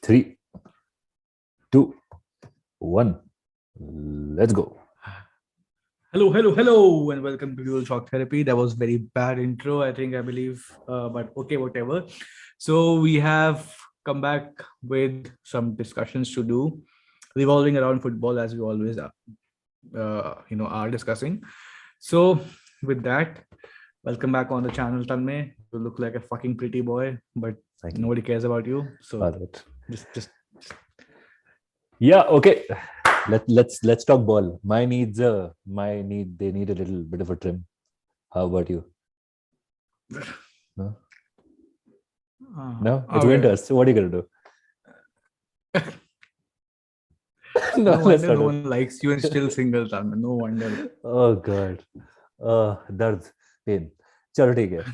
3, 2, 1. Let's go. Hello, and welcome to Dual Shock Therapy. That was very bad intro, I believe, but okay, whatever. So we have come back with some discussions to do, revolving around football as we always are discussing. So with that, welcome back on the channel, Tanmay. You look like a fucking pretty boy, but nobody cares about you. So just yeah, okay. Let's talk ball. They need a little bit of a trim. How about you? No, it's winter. So what are you gonna do? No wonder no one likes you and still single, Tanmay. No wonder. Oh god. Dard, pain. Chalo, take it.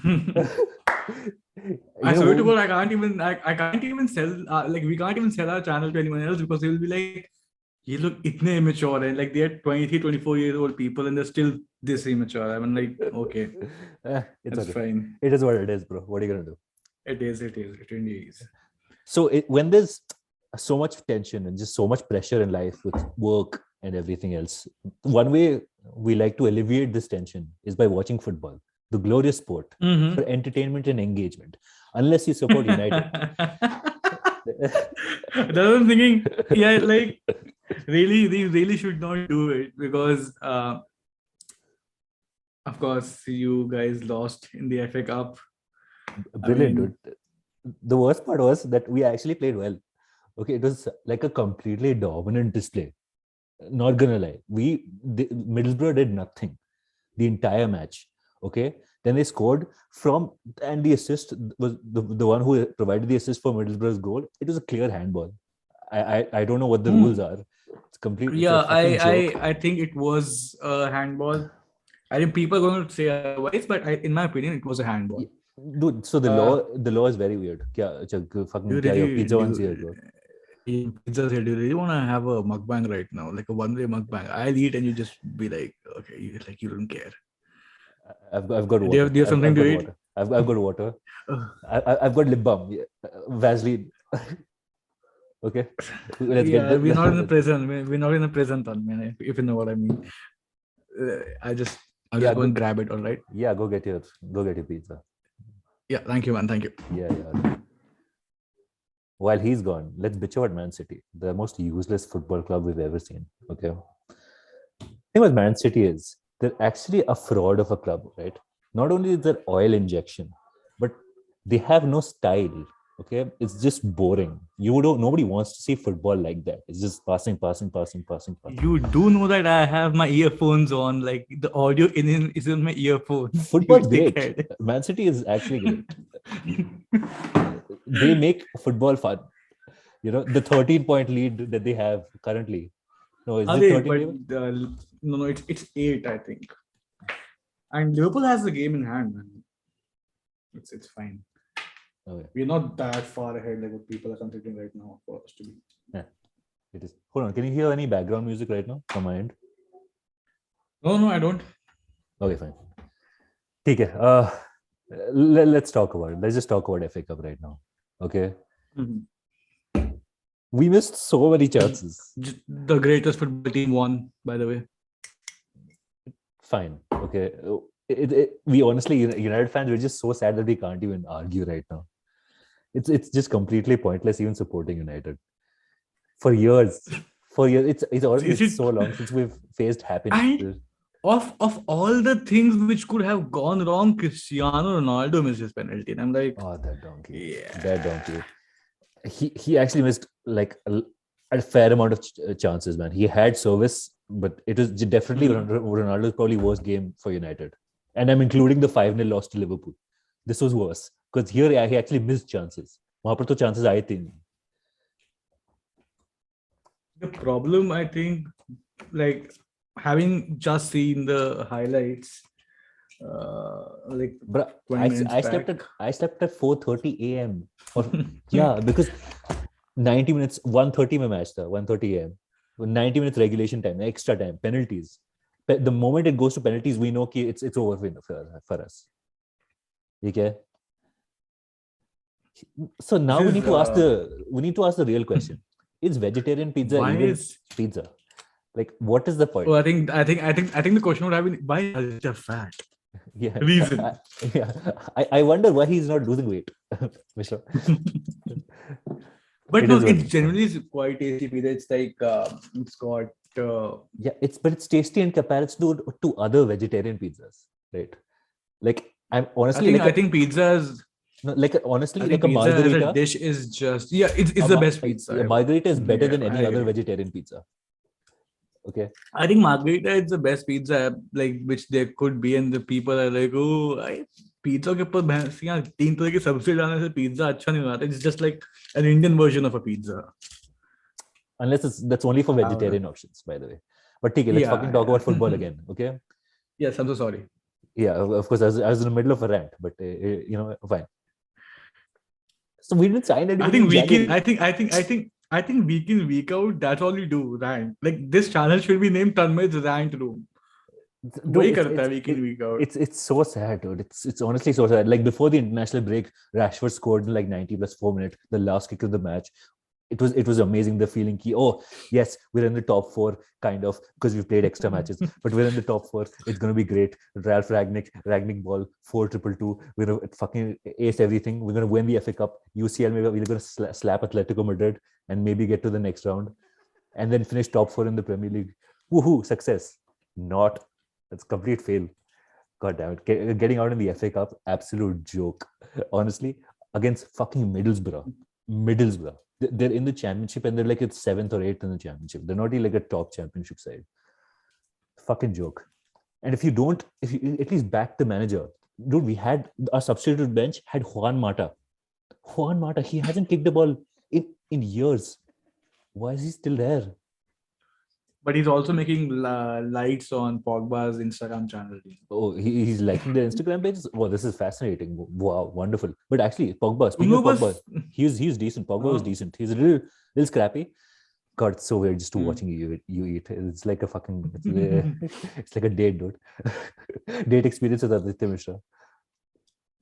I swear to God, I can't even sell we can't even sell our channel to anyone else because they will be like, you look itne immature, and like they're 23, 24 years old people and they're still this immature. I mean, like, okay. It's okay. Fine. It is what it is, bro. What are you gonna do? It really is. So when there's so much tension and just so much pressure in life with work and everything else, one way we like to alleviate this tension is by watching football, the glorious sport, for entertainment and engagement. Unless you support United. That's what I'm thinking. Yeah, like really, they really should not do it because of course you guys lost in the FA Cup. Brilliant, dude. The worst part was that we actually played well. Okay, it was like a completely dominant display. Not gonna lie, Middlesbrough did nothing the entire match. Okay, then they scored and the assist was the one who provided the assist for Middlesbrough's goal. It was a clear handball. I don't know what the rules are. It's completely. Yeah, I think it was a handball. I think people are going to say otherwise, but in my opinion, it was a handball. Yeah. Dude, so the law is very weird. Your pizza one's here, bro. Pizza said, do you really want to have a mukbang right now, like a one-way mukbang? I'll eat and you just be like, okay, you don't care. I've got water. Do you have something to eat? I've got water. I've got lip balm, Vaseline. Okay, let's get. We're not in the prison. We're not in the prison, man. If you know what I mean. I'll just go and grab it. All right. Yeah, go get your pizza. Yeah, thank you, man. Thank you. Yeah. While he's gone, let's bitch about Man City, the most useless football club we've ever seen. Okay. The thing with Man City is they're actually a fraud of a club, right? Not only is there oil injection, but they have no style. Okay, it's just boring. Nobody wants to see football like that. It's just passing. You do know that I have my earphones on, like the audio is in my earphones. Football's great. Man City is actually great. They make football fun. The 13-point lead that they have currently. No, is it 13? No, it's 8, I think. And Liverpool has the game in hand, man. It's fine. Okay. We're not that far ahead like what people are considering right now for us to be. Yeah, it is. Hold on, can you hear any background music right now from my end? No, I don't. Okay, fine. Okay. Let's talk about it. Let's just talk about FA Cup right now. Okay. Mm-hmm. We missed so many chances. The greatest football team won, by the way. Fine. Okay. We honestly, United fans, we're just so sad that we can't even argue right now. It's just completely pointless even supporting United. For years, it's already so long since we've faced happiness. Of all the things which could have gone wrong, Cristiano Ronaldo missed his penalty, and I'm like, oh, that donkey! Yeah. That donkey. He actually missed like a fair amount of chances, man. He had service, but it was definitely Ronaldo's probably worst game for United. And I'm including the 5-0 loss to Liverpool. This was worse. Because here he actually missed chances. Wahan par to chances aaye the. The problem, I think, like having just seen the highlights, Bruh, I slept at 4:30 a.m. Yeah, because 90 minutes, 1:30 mein match tha, 1:30 a.m. 90 minutes regulation time, extra time, penalties. The moment it goes to penalties, we know it's over for us. Okay? So now This we is, need to ask the real question: is vegetarian pizza why even is pizza? Like, what is the point? Oh, I think the question would have been, why is Aditya fat? Yeah, Reason. I wonder why he's not losing weight, Mishra. But It no, is what it it is. generally is quite tasty pizza. It's like it's got Yeah, it's tasty in comparison to other vegetarian pizzas, right? Like, I'm honestly I think pizza honestly, like a pizza as a margarita. dish is just it's the best pizza Yeah, ever. margarita is better Yeah, than I any other agree. vegetarian pizza. Okay. I think margarita is the best pizza like which there could be, and the people are like, oh, pizza के ऊपर भैंसियाँ 3 तरह की सब्जी डालने से pizza अच्छा नहीं होता. It's just like an Indian version of a pizza. Unless that's only for vegetarian options, by the way. But okay, let's fucking talk about football again. Okay. Yes, I'm so sorry. Yeah, of course, I was in the middle of a rant, but fine. So we didn't sign anybody in January. I think week in week out, that's all we do. Rant. Like this channel should be named Tanmay's Rant Room. Dude, Week in week out. it's so sad, dude. It's honestly so sad. Like before the international break, Rashford scored in like 90 plus 4 minutes, the last kick of the match. It was amazing, the feeling oh yes, we're in the top 4 kind of, because we've played extra matches, but we're in the top 4. It's gonna be great. Ralph Ragnick ball 4-2-2. We're gonna fucking ace everything. We're gonna win the FA Cup. UCL, maybe we're gonna slap Atletico Madrid and maybe get to the next round, and then finish top 4 in the Premier League. Woohoo, success. Not. It's complete fail. God damn it. Getting out in the FA Cup, absolute joke. Honestly, against fucking Middlesbrough. They're in the championship and they're like it's 7th or 8th in the championship. They're not even like a top championship side. Fucking joke. And if you at least back the manager. Dude, we had our substitute bench had Juan Mata. He hasn't kicked the ball in years. Why is he still there? But he's also making lights on Pogba's Instagram channel. Oh, he's liking the Instagram pages. Oh, this is fascinating. Wow, wonderful. But actually, Pogba. Speaking of Pogba, he's decent. Pogba was decent. He's a little scrappy. God, it's so weird just to watching you eat. It's like a fucking. It's like a date, dude. Date experience with Aditya Mishra.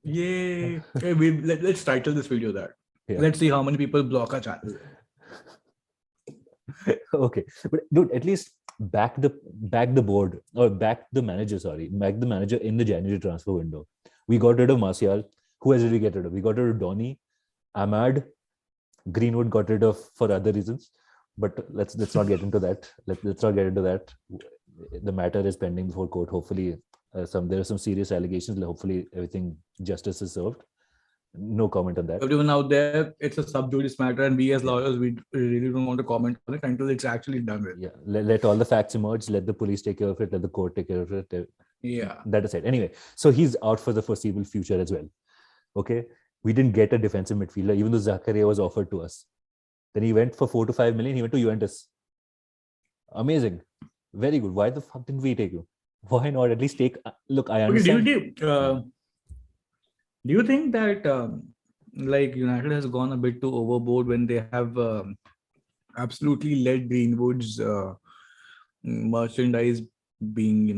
Yay! Okay, let's title this video that. Yeah. Let's see how many people block our channel. Okay, but dude, at least back the board, or back the manager in the January transfer window. We got rid of Martial. Who else did we get rid of? We got rid of Donny, Ahmad, Greenwood got rid of for other reasons, but let's not get into that. Let's not get into that. The matter is pending before court. Hopefully, there are some serious allegations. Hopefully, justice is served. No comment on that. Everyone out there, it's a sub judice matter, and we as lawyers, we really don't want to comment on it until it's actually done with. Yeah, let all the facts emerge. Let the police take care of it. Let the court take care of it. Yeah, that is it. Anyway, so he's out for the foreseeable future as well. Okay, we didn't get a defensive midfielder, even though Zakaria was offered to us. Then he went for 4 to 5 million. He went to Juventus. Amazing, very good. Why the fuck didn't we take you? Why not at least take? Look, I understand. Do you think that like United has gone a bit too overboard when they have absolutely let Greenwood's merchandise being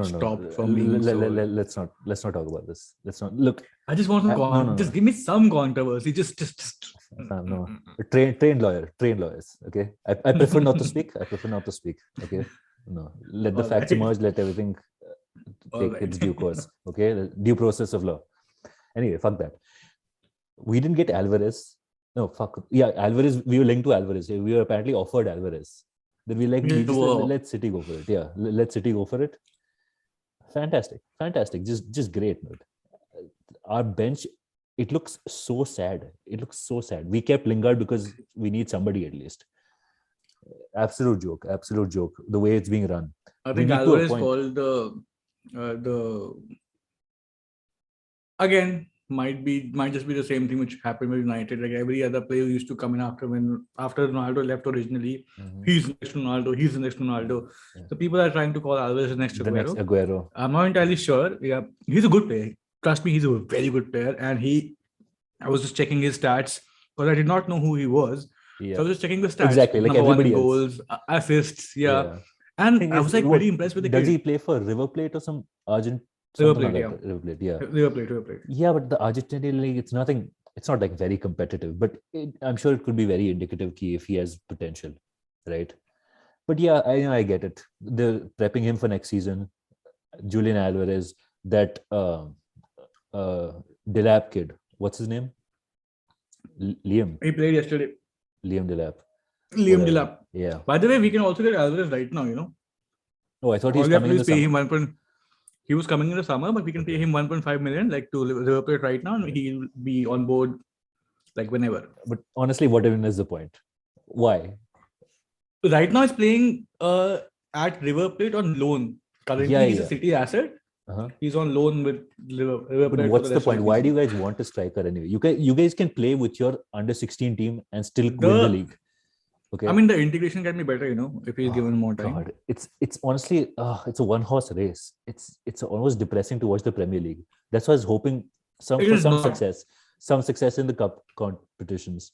stopped from being sold? Let's not talk about this. Let's not look. I just want to just give me some controversy. Just no. Trained lawyers. Okay, I prefer not to speak. Okay, no. Let the facts emerge. Let everything take its due course. Okay, the due process of law. Anyway, fuck that. We didn't get Alvarez. No, fuck. Yeah, Alvarez. We were linked to Alvarez. We were apparently offered Alvarez. Then we let City go for it. Yeah, let City go for it. Fantastic. Just great, dude. Our bench, it looks so sad. We kept Lingard because we need somebody at least. Absolute joke. The way it's being run. I think Alvarez called the again might just be the same thing which happened with United. Like every other player used to come in after Ronaldo left originally. He's next to Ronaldo. Yeah. So people are trying to call Alvarez next to Aguero. I'm not entirely sure. Yeah, he's a good player. Trust me, he's a very good player. And I was just checking his stats because I did not know who he was. Yeah. So I was just checking the stats. Exactly, like everybody goals, assists. Yeah. And I was very impressed with the kid. Does he play for River Plate or some Argent? River Plate, yeah. River Plate. River Plate. Yeah, but the Argentinian league, it's nothing. it's not like very competitive, but I'm sure it could be very indicative key if he has potential, right? But yeah, I get it. They're prepping him for next season. Julian Alvarez, that Delap kid, what's his name? Liam He played yesterday. Delap. Liam Whatever. Delap. Yeah. By the way, we can also get Alvarez right now, Oh, I thought he's All we have to coming do in is the pay summer. him he was coming in the summer, but we can pay him 1.5 million, like to River Plate right now, and he'll be on board like whenever. But honestly, what even is the point? Why? Right now, he's playing at River Plate on loan. Currently, he's a City asset. Uh-huh. He's on loan with River But Plate. what's the point? Why do you guys want a striker anyway? You guys can play with your under 16 team and still win the league. Okay. I mean, the integration can be better, if he's given more time. God. It's honestly it's a one horse race. It's almost depressing to watch the Premier League. That's why I was hoping some success in the cup competitions.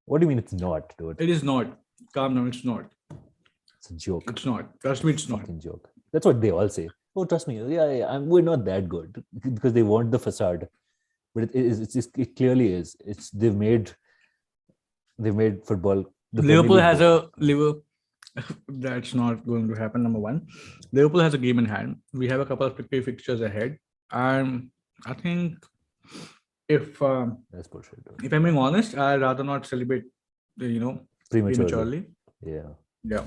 What do you mean it's not, dude? It is not. Calm down, it's not. It's a joke. It's not. Trust me, it's not. Fucking joke. That's what they all say. Oh, trust me. Yeah, we're not that good, because they want the facade, but it clearly is. They've made football. Liverpool has a Liverpool. That's not going to happen. Number one, Liverpool has a game in hand. We have a couple of fixtures ahead, and I think if that's bullshit. If I'm being honest, I'd rather not celebrate, prematurely. Yeah.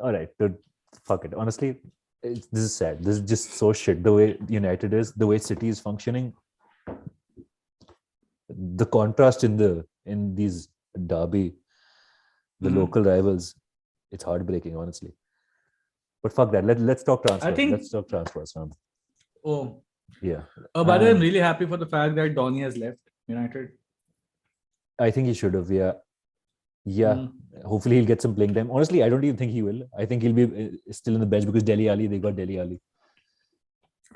All right, dude. Fuck it. Honestly, this is sad. This is just so shit. The way United is, the way City is functioning, the contrast in these derby, the local rivals, it's heartbreaking, honestly. But fuck that. Let's talk transfers. Let's talk transfers, man. Oh. Yeah. By the way, I'm really happy for the fact that Donny has left United. I think he should have. Yeah. Hopefully he'll get some playing time. Honestly, I don't even think he will. I think he'll be still in the bench because they got Dele Alli.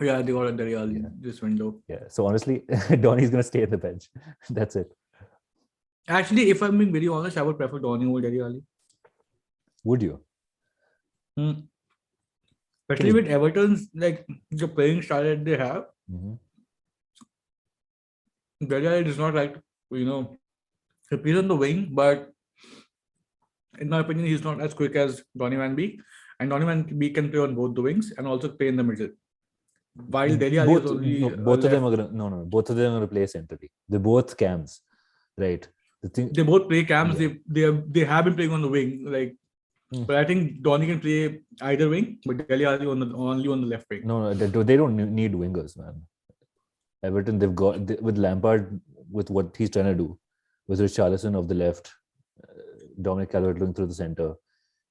Yeah, they got a Dele Alli this window. Yeah. So honestly, Donny's gonna stay at the bench. That's it. Actually, if I'm being very honest, I would prefer Donny over Dele Alli. Would you? Especially with Everton's the playing style that they have. Dele Alli does not like he plays on the wing, but in my opinion, he's not as quick as Donny Van Beek. And Donny Van Beek can play on both the wings and also play in the middle. While Dele Alli is only both of them are gonna play centrally. They're both cams, right? They both play cams. Yeah. They have been playing on the wing, but I think Donny can play either wing, but Dele Alli only on the left wing. No, they don't need wingers, man. Everton, they've got with Lampard, with what he's trying to do, with Richarlison of the left, Dominic Calvert-Lewin through the center,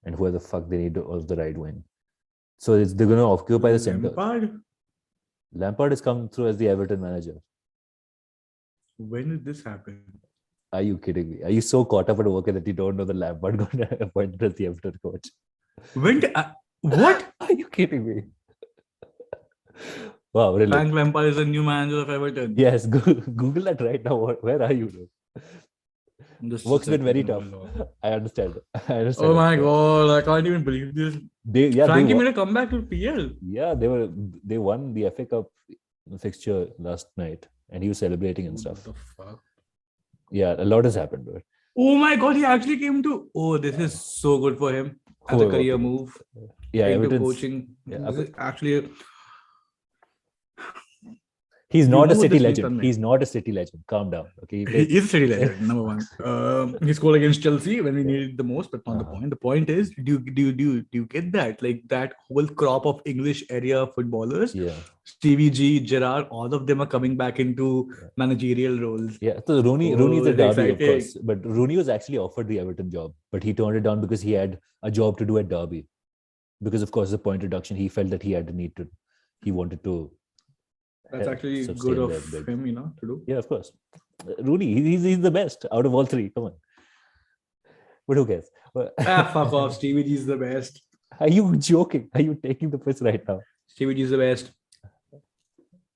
and whoever the fuck they need of the right wing. So they're going to occupy the center. Lampard has come through as the Everton manager. When did this happen? Are you kidding me? Are you so caught up at work that you don't know the Lampard got appointed as the Everton coach? What? Are you kidding me? Wow, really? Frank Lampard is the new manager of Everton. Yes, Google that right now. Where are you? Work's been very tough. I understand. Oh my god, I can't even believe this. Frankie made a comeback to PL. Yeah, they won the FA Cup fixture last night, and he was celebrating and stuff. What the fuck? Yeah, a lot has happened. Bro. Oh my god, he actually came to. Oh, this is so good for him as a career move. Yeah, into coaching. Yeah, this is actually. He's not a City legend. He's not a City legend. Calm down. Okay. He is a City legend, number one. He scored against Chelsea when we needed the most, but not the point. The point is, do you get that? Like that whole crop of English area footballers, Stevie G, Gerrard, all of them are coming back into managerial roles. Yeah. So Rooney is a Derby, of course. But Rooney was actually offered the Everton job, but he turned it down because he had a job to do at Derby. Because of course, the point reduction, he felt that he wanted to. That's actually good of him, to do. Yeah, of course. Rooney, he's the best out of all three. Come on. But who cares? Fuck off. Stevie G is the best. Are you joking? Are you taking the piss right now? Stevie G is the best.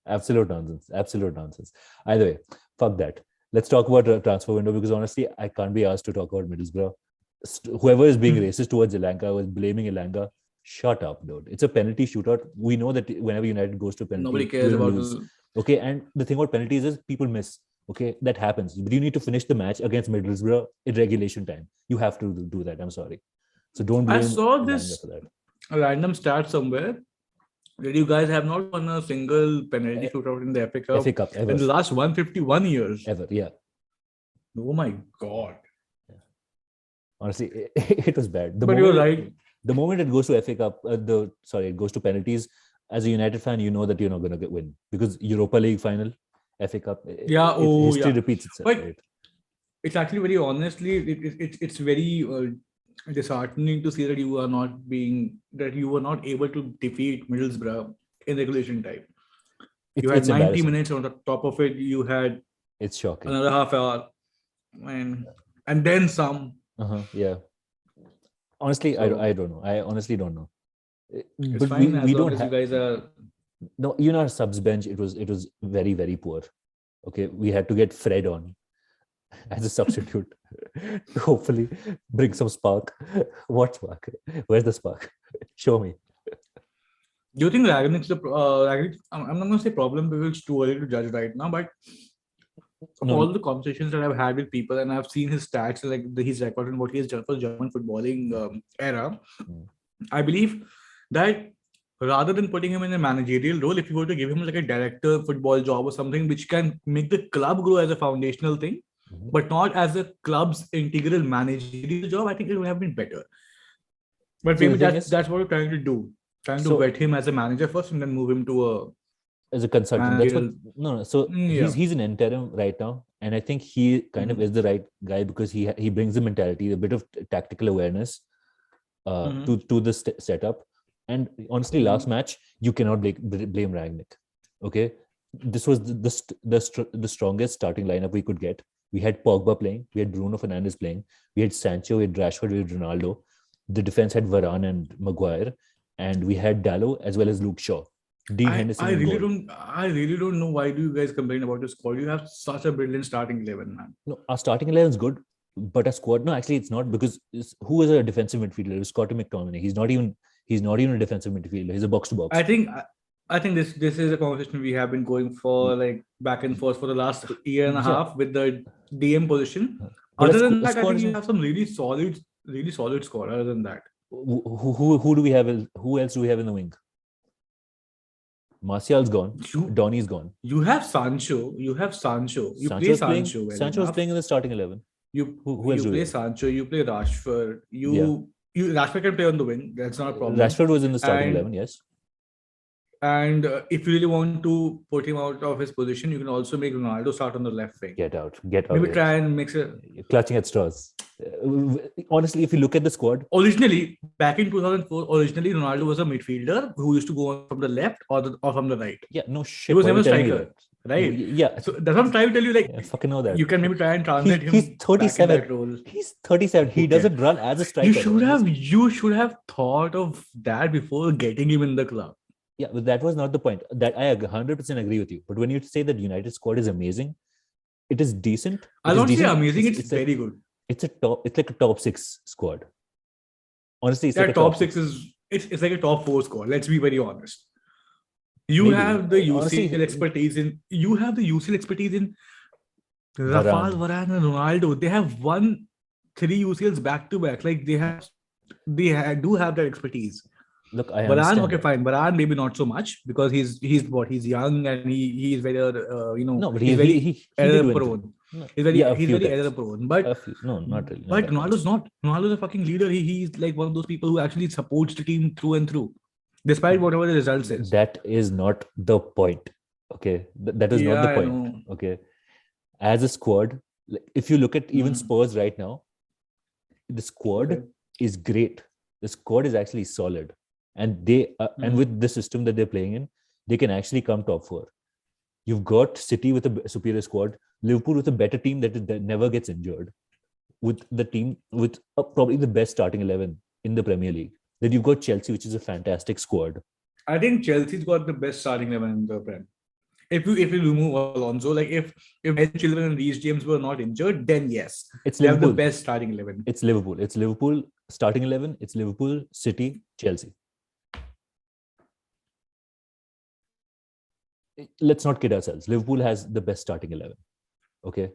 Absolute nonsense. Either way, fuck that. Let's talk about a transfer window, because honestly, I can't be asked to talk about Middlesbrough. Whoever is being racist towards Elanga was blaming Elanga. Shut up, dude. It's a penalty shootout. We know that whenever United goes to penalty, nobody cares about lose. Okay, and the thing about penalties is people miss. Okay, that happens. But you need to finish the match against Middlesbrough in regulation time. You have to do that. I'm sorry. So don't I blame saw Langer this for that. random stat somewhere that you guys have not won a single penalty shootout in the FA FA Cup Cup in ever. the last 151 years. Ever, yeah. Oh my God. Honestly, it was bad. But you're right. The moment it goes to FA Cup, it goes to penalties. As a United fan, you know that you're not going to win because Europa League final, FA Cup, history repeats itself. But right? it's actually very honestly, it's very disheartening to see that you were not able to defeat Middlesbrough in regulation time. You had 90 minutes on the top of it. You had it's shocking. Another half hour, and then some. Yeah. Honestly, I don't know. I honestly don't know. It's but fine we as long don't as you guys are. No, our subs bench. It was very, very poor. Okay, we had to get Fred on as a substitute to hopefully bring some spark. What spark? Where's the spark? Show me. Do you think Ragnick's I'm not going to say problem because it's too early to judge right now, but all the conversations that I've had with people and I've seen his stats, like his record and what he has done for German footballing era, I believe that rather than putting him in a managerial role, if you were to give him like a director football job or something which can make the club grow as a foundational thing, but not as a club's integral managerial job, I think it would have been better. But maybe that's what we're trying to do. Trying to vet him as a manager first and then move him to as a consultant. That's what So he's an interim right now, and I think he kind of is the right guy because he brings the mentality, a bit of tactical awareness to the setup. And honestly, last match you cannot blame Rangnick. Okay, this was the strongest starting lineup we could get. We had Pogba playing, we had Bruno Fernandes playing, we had Sancho, we had Rashford, we had Ronaldo. The defense had Varane and Maguire, and we had Dalot as well as Luke Shaw. Dean Henderson. I really don't know why do you guys complain about your squad. You have such a brilliant starting 11, man. No, our starting 11 is good, but our squad. No, actually, it's not because who is a defensive midfielder? It's Scotty McTominay. He's not even a defensive midfielder. He's a box to box. I think this is a conversation we have been going for like back and forth for the last year and a half with the DM position. But other than that, I think you have some really solid squad. Other than that, who do we have? Who else do we have in the wing? Martial's gone. Donny's gone. You have Sancho. You play Sancho. Sancho's playing in the starting 11. Who else play Sancho. You play Rashford. Rashford can play on the wing. That's not a problem. Rashford was in the starting 11. Yes. And if you really want to put him out of his position, you can also make Ronaldo start on the left wing. Get out. Maybe try and mix it. You're clutching at straws. Honestly, if you look at the squad. Originally, back in 2004, Ronaldo was a midfielder who used to go on from the left or from the right. Yeah, no shit. He was never a striker, right? Yeah. So that's what I'm trying to tell you. Like, I fucking know that. You can maybe try and translate him. He's 37. Back in that role. He's 37. He doesn't run as a striker. You should have thought of that before getting him in the club. Yeah, but that was not the point. That I 100% agree with you. But when you say that United squad is amazing, it is decent. I don't say amazing. It's very good. It's like a top 6 squad. Honestly, it's like a top 6 is it's like a top 4 squad. Let's be very honest. You have the UCL expertise in. You have the UCL expertise in. Rafael Varane and Ronaldo. They have won 3 UCLs back to back. Like they do have that expertise. Look, I understand. Varane, okay, fine. Varane maybe not so much because he's young and he's very No, but he's very error prone. No. He's very error prone. But no, not really. But Ronaldo's not. Ronaldo's a fucking leader. He's like one of those people who actually supports the team through and through, despite whatever the results is. That is not the point. Okay, that is not the point. Okay, as a squad, if you look at even Spurs right now, the squad is great. The squad is actually solid. And they and with the system that they're playing in, they can actually come top 4. You've got City with a superior squad, Liverpool with a better team that never gets injured, with the team with probably the best starting 11 in the Premier League. Then you've got Chelsea, which is a fantastic squad. I think Chelsea's got the best starting 11 in the Prem. If you remove Alonso, like if Ben Chilwell and Reece James were not injured, then yes, it's they Liverpool. Have the best starting 11. It's Liverpool starting 11. It's Liverpool, City, Chelsea. Let's not kid ourselves. Liverpool has the best starting 11. Okay,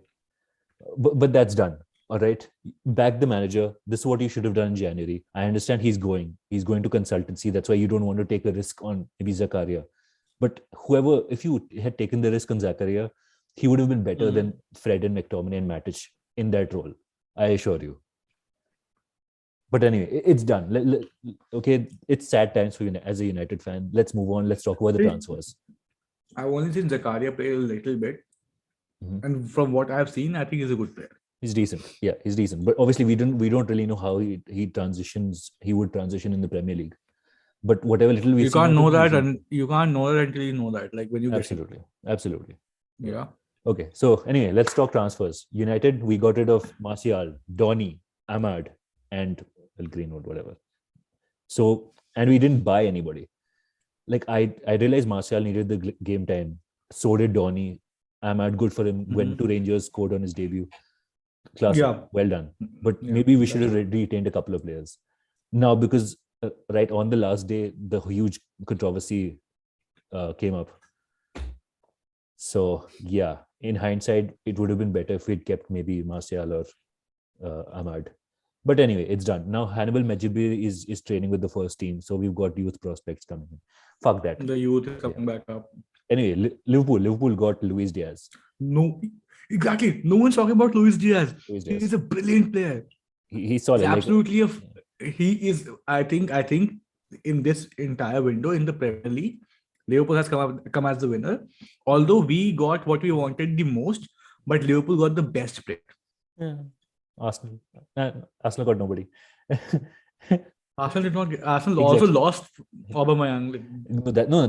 but that's done. All right, back the manager. This is what you should have done in January. I understand he's going to consultancy. That's why you don't want to take a risk on maybe Zakaria. But whoever, if you had taken the risk on Zakaria, he would have been better than Fred and McTominay and Matic in that role. I assure you. But anyway, it's done. Okay, it's sad times for you as a United fan. Let's move on. Let's talk about the transfers. I've only seen Zakaria play a little bit. And from what I've seen, I think he's a good player. He's decent. Yeah, he's decent. But obviously, we don't really know how he transitions. He would transition in the Premier League. But whatever little we you can't know that, and you can't know that until you know that. Like when you absolutely. Yeah. Okay. So anyway, let's talk transfers. United, we got rid of Martial, Donny, Ahmad, and Greenwood, whatever. So, and we didn't buy anybody. Like I realized Martial needed the game time. So did Donny. Ahmad, good for him. Went to Rangers, scored on his debut. Classic. Yeah. Well done. But maybe we should have retained a couple of players. Now, because right on the last day, the huge controversy came up. So, yeah, in hindsight, it would have been better if we'd kept maybe Martial or Ahmad. But anyway, it's done. Now, Hannibal Mejbri is training with the first team. So, we've got youth prospects coming in. Fuck that. The youth is coming back up. Anyway, Liverpool got Luis Diaz. No, exactly. No one's talking about Luis Diaz. He's a brilliant player. He's solid. Absolutely. He is, I think in this entire window in the Premier League, Liverpool has come as the winner. Although we got what we wanted the most, but Liverpool got the best player. Yeah. Arsenal got nobody. Arsenal did not. Arsenal also lost Aubameyang.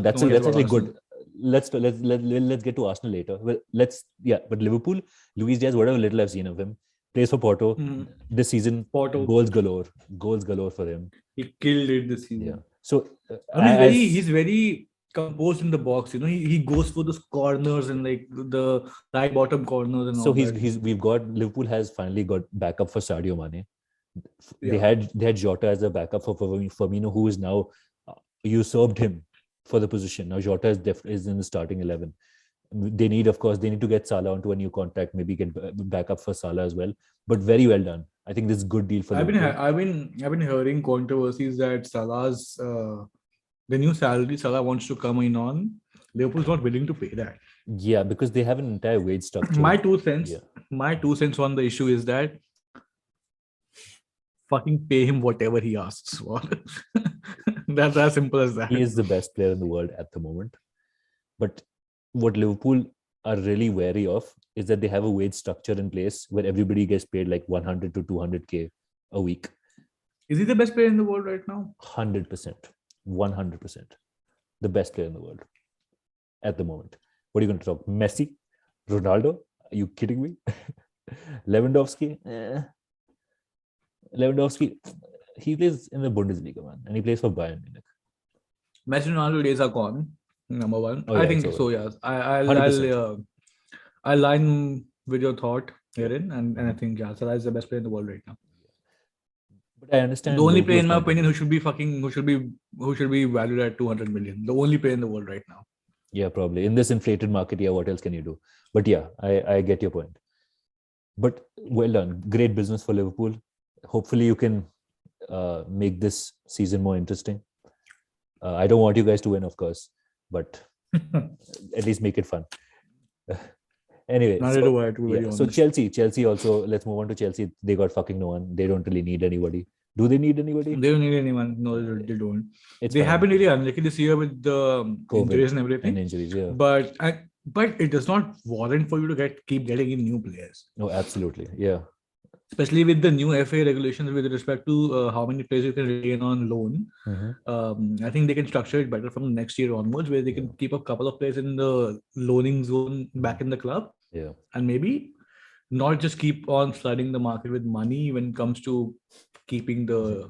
That's actually good. Let's get to Arsenal later. Well, but Liverpool, Luis Diaz, whatever little I've seen of him, plays for Porto this season. Goals galore for him. He killed it this season. Yeah. So he's very composed in the box. You know, he goes for those corners and like the right bottom corners and all. So Liverpool has finally got backup for Sadio Mane. Yeah. They had Jota as a backup for Firmino, who is now usurped him for the position. Now Jota is in the starting 11. They need to get Salah onto a new contract, maybe get backup for Salah as well. But very well done. I think this is a good deal for Liverpool. I've been hearing controversies that Salah's the new salary Salah wants to come in on, Liverpool's not willing to pay that. Yeah, because they have an entire wage structure. My two cents on the issue is that fucking pay him whatever he asks for. That's as simple as that. He is the best player in the world at the moment. But what Liverpool are really wary of is that they have a wage structure in place where everybody gets paid like 100 to 200k a week. Is he the best player in the world right now? 100%. 100%. The best player in the world at the moment. What are you going to talk? Messi? Ronaldo? Are you kidding me? Lewandowski? Lewandowski, he plays in the Bundesliga, man. And he plays for Bayern Munich. Messi and Ronaldo days are gone. Number one. Oh, yeah, I think so, yes. I'll line with your thought herein. And I think Salah is the best player in the world right now. But I understand the only player, in my opinion, who should be valued at 200 million. The only player in the world right now. Yeah, probably. In this inflated market, yeah, what else can you do? But yeah, I get your point. But well done. Great business for Liverpool. Hopefully you can make this season more interesting. I don't want you guys to win, of course, but at least make it fun. Anyway, so Chelsea also, let's move on to Chelsea. They got fucking no one. They don't really need anybody. Do they need anybody? They don't need anyone. No, they don't. They have been really unlucky this year with the injuries and everything. But it does not warrant for you to keep getting in new players. No, absolutely. Yeah. Especially with the new FA regulations with respect to how many players you can retain on loan. I think they can structure it better from next year onwards, where they can keep a couple of players in the loaning zone back in the club. Yeah. And maybe not just keep on flooding the market with money when it comes to keeping the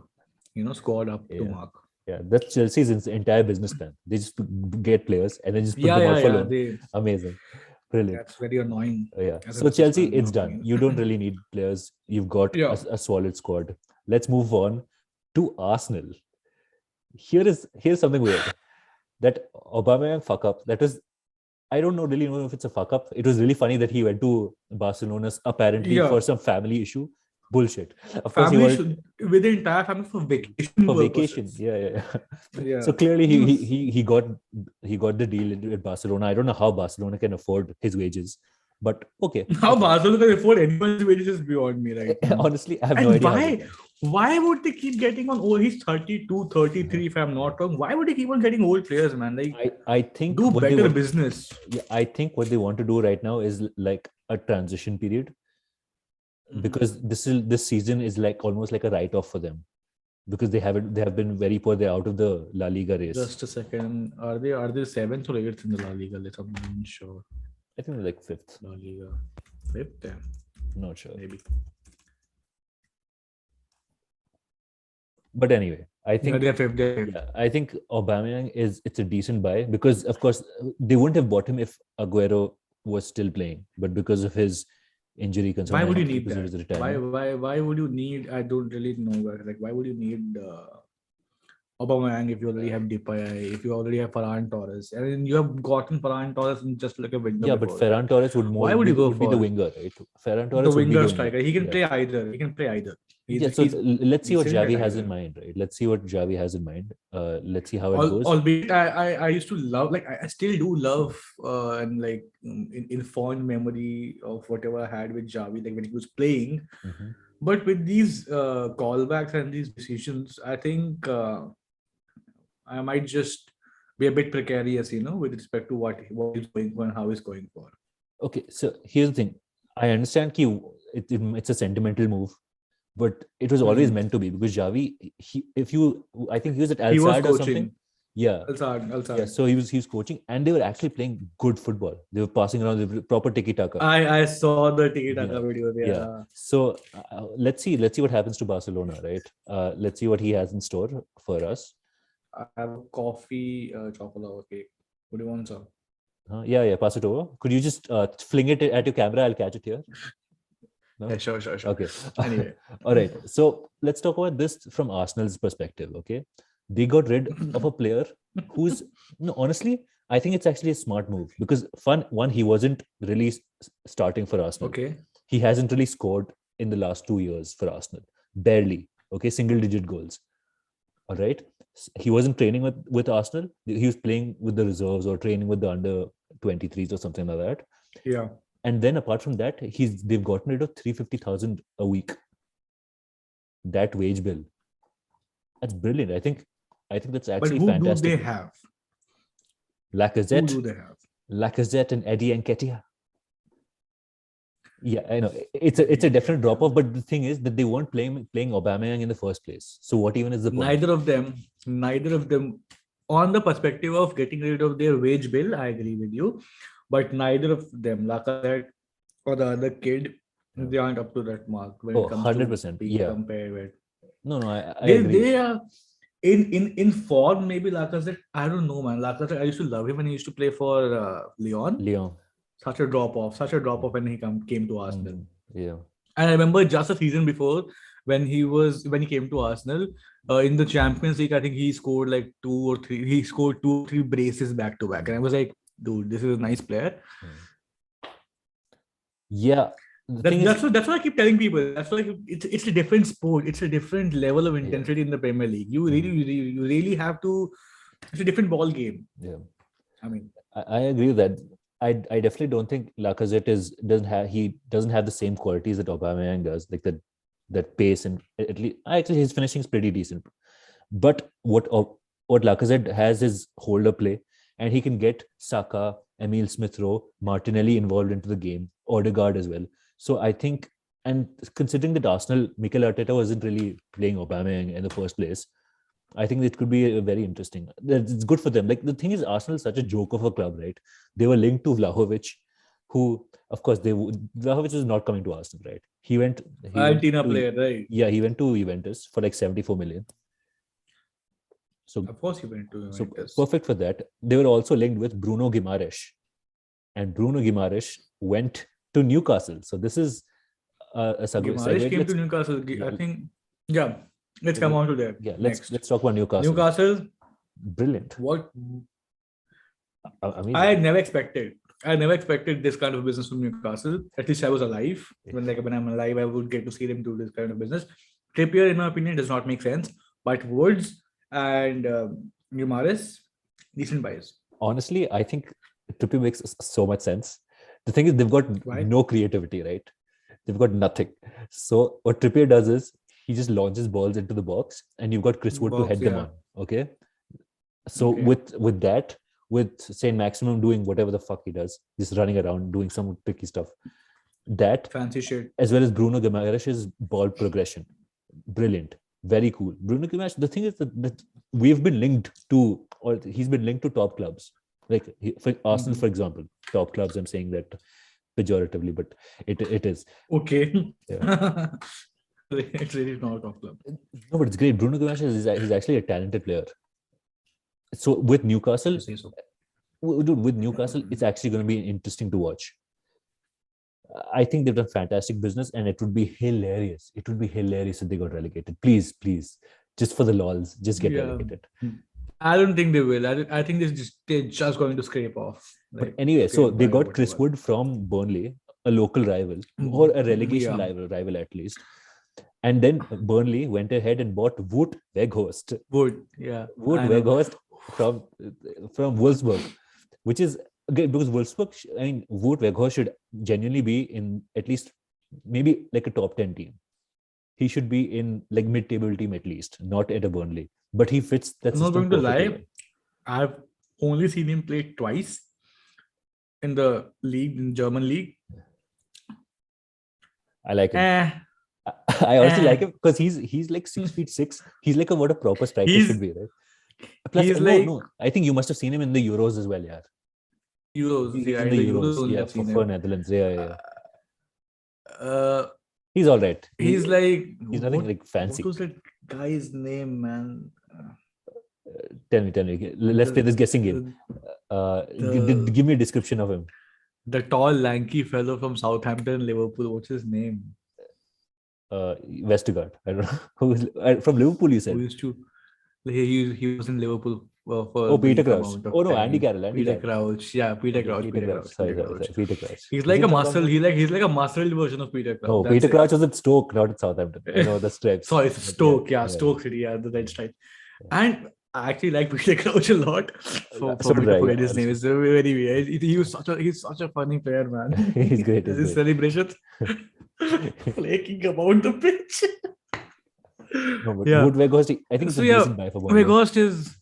squad up to mark. Yeah, that's Chelsea's entire business plan. They just get players and then just put them out for loan. Amazing. Brilliant. That's very annoying. Yeah. So Chelsea, it's done. You don't really need players. You've got a solid squad. Let's move on to Arsenal. Here's something weird. That Aubameyang fuck up. That was I don't really know if it's a fuck up. It was really funny that he went to Barcelona apparently Yeah. for some family issue. Bullshit. Of course, Family with the entire family for vacation for purposes. vacation. Yeah. Yeah. So clearly he got the deal at Barcelona. I don't know how Barcelona can afford his wages, but okay. How Barcelona can afford anyone's wages is beyond me right now. Honestly, I have no idea. Why would they keep getting on? Oh, he's 32, 33, if I'm not wrong. Why would they keep on getting old players, man? Like, I think do better business. Yeah, I think what they want to do right now is like a transition period, because this season is like almost like a write-off for them, because they have been very poor. They're out of the La Liga race. Just a second. Are they 7th or 8th in the La Liga? I'm not sure. I think they're like 5th. La Liga. 5th? Yeah. Not sure. Maybe. But anyway, I think they're 5th. Yeah, I think Aubameyang it's a decent buy, because of course they wouldn't have bought him if Aguero was still playing, but because of his injury concern. Why would you need that? Why would you need? I don't really know. Like, why would you need Aubameyang if you already have Depay, if you already have Ferran Torres, and you have gotten Ferran Torres in just like a window? Yeah, but Ferran Torres would more. Why would you go for the winger, right? Ferran Torres the winger striker. He can play either. So let's see what Xavi has in mind, right? Let's see what Xavi has in mind. Let's see how it goes. Albeit, I used to love, like, I still do love, and like in fond memory of whatever I had with Xavi, like when he was playing. But with these callbacks and these decisions, I think I might just be a bit precarious, with respect to what he's going for and how he's going for. Okay, so here's the thing. I understand it's a sentimental move, but it was always meant to be, because Xavi, I think he was at Al Sadd or something. Yeah. Al Sadd. Yeah, so he was coaching, and they were actually playing good football. They were passing around the proper tiki-taka. I saw the tiki-taka video. Yeah. So let's see what happens to Barcelona, right? Let's see what he has in store for us. I have a coffee chocolate cake. What do you want, sir? Yeah, pass it over. Could you just fling it at your camera? I'll catch it here. No? Yeah, sure. Okay. Anyway. All right. So let's talk about this from Arsenal's perspective, okay? They got rid of a player who's, honestly, I think it's actually a smart move, because he wasn't really starting for Arsenal. Okay. He hasn't really scored in the last 2 years for Arsenal. Barely. Okay. Single-digit goals. All right. He wasn't training with Arsenal. He was playing with the reserves or training with the under 23s or something like that. Yeah. And then apart from that, they've gotten rid of 350,000 a week. That wage bill. That's brilliant. I think that's actually fantastic. But who do they have? Lacazette. Who do they have? Lacazette and Eddie Nketiah. Yeah, I know. It's a definite drop off, but the thing is that they weren't playing Aubameyang in the first place. So what even is the point? Neither of them, on the perspective of getting rid of their wage bill, I agree with you. But neither of them, Lacazette or the other kid, they aren't up to that mark when it comes 100%, to being compared with. No, I agree. They are in form. Maybe Lacazette. I don't know, man. Lacazette, I used to love him when he used to play for Lyon. Such a drop off when he came to Arsenal. Yeah. And I remember just a season before when he came to Arsenal in the Champions League, I think he scored like 2 or 3. He scored 2 or 3 braces back to back, and I was like, dude, this is a nice player. Yeah. That's what I keep telling people. That's why it's a different sport. It's a different level of intensity in the Premier League. You really have to. It's a different ball game. Yeah. I mean, I agree with that. I definitely don't think Lacazette doesn't have the same qualities that Aubameyang does, like that pace, and at least actually his finishing is pretty decent. But what Lacazette has is holder play, and he can get Saka, Emile Smith-Rowe, Martinelli involved into the game, Odegaard as well. So I think, and considering that Arsenal, Mikel Arteta wasn't really playing Aubameyang in the first place, I think it could be very interesting. It's good for them. Like, the thing is, Arsenal is such a joke of a club, right? They were linked to Vlahovic, who, of course, Vlahovic is not coming to Arsenal, right? He went player, right? Yeah, he went to Juventus for like 74 million. So of course he went to Juventus. So perfect for that. They were also linked with Bruno Guimaraes, and Bruno Guimaraes went to Newcastle. So this is a Guimaraes came to Newcastle. I think, yeah. Let's come on to that. Yeah, let's talk about Newcastle. Newcastle, brilliant. What I mean, I had never expected, I never expected this kind of business from Newcastle. At least I was alive. When I'm alive, I would get to see them do this kind of business. Trippier, in my opinion, does not make sense. But Woods and Guimaraes, decent buys. Honestly, I think Trippier makes so much sense. The thing is, they've got Why? no creativity, right? They've got nothing. So what Trippier does is he just launches balls into the box, and you've got Chris Wood to head them on. Okay. So with that, with Saint Maximum doing whatever the fuck he does, just running around doing some tricky stuff. That fancy shit, as well as Bruno Guimaraes' ball progression, brilliant, very cool. Bruno Guimaraes. The thing is that we've been linked to, or he's been linked to top clubs, like for Arsenal, for example, top clubs. I'm saying that pejoratively, but it is okay. Yeah. It's really not a top club. No, but it's great. Bruno Guimaraes he's actually a talented player. So with Newcastle, with Newcastle, it's actually going to be interesting to watch. I think they've done fantastic business, and it would be hilarious. It would be hilarious if they got relegated. Please, just for the lols, just get relegated. I don't think they will. I think they're just going to scrape off. But anyway, so they got Chris Wood from Burnley, a local rival or a relegation rival at least. And then Burnley went ahead and bought Wout Weghorst. Wout Weghorst from Wolfsburg, which is good because Wolfsburg, Wout Weghorst should genuinely be in at least maybe like a top 10 team. He should be in like mid-table team at least, not at a Burnley. But he fits that system. I'm not going to lie. I've only seen him play twice in the league, in German league. I like him. I also like him because he's like 6'6". He's like what a proper striker should be, right? Plus, no. I think you must have seen him in the Euros as well, yeah. Euros, in the Euros, for Netherlands, yeah. He's all right. He's nothing like fancy. What was that guy's name, man? Tell me. Let's play this guessing game. Give me a description of him. The tall, lanky fellow from Southampton, Liverpool. What's his name? Vestergaard. I don't know. Who's from Liverpool? You said. He was in Liverpool for Peter Crouch. Oh no, Andy Carroll. Peter Crouch. Yeah, Peter Crouch. Sorry, Peter Crouch. He's like a muscle. He's like a muscled version of Peter Crouch. No, Peter Crouch was at Stoke, not at Southampton. The stripes. Sorry, Stoke. Yeah, Stoke City. Yeah, the red stripe. And I actually like Peter Crouch a lot. For me to forget his name. It's very weird. He's such a funny player, man. He's great. His celebrations. Flaking about the pitch. No, but Wout Weghorst, I think it's a decent buy for Burnley. Weghorst is...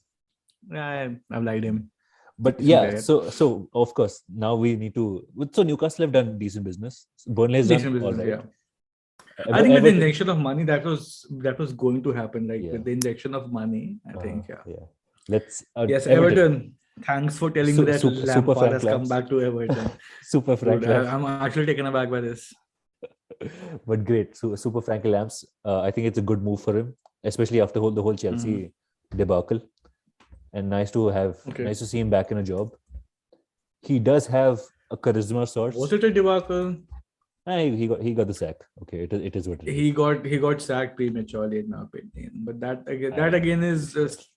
I've liked him. But yeah, so of course, now we need to... So Newcastle have done decent business. Burnley has done all right. Yeah. I think with the injection of money, that was going to happen. With the injection of money, I think, yeah. Let's... yes, Everton. Thanks for telling me that Lampard has come back to Everton. Super Frank Lamps. I'm actually taken aback by this. But great. So Super Frank Lamps, I think it's a good move for him, especially after the whole Chelsea debacle. And nice to see him back in a job. He does have a charisma of sorts. Was it a debacle? He got the sack. Okay, it is what it is. He got sacked prematurely in my opinion. But that again is just,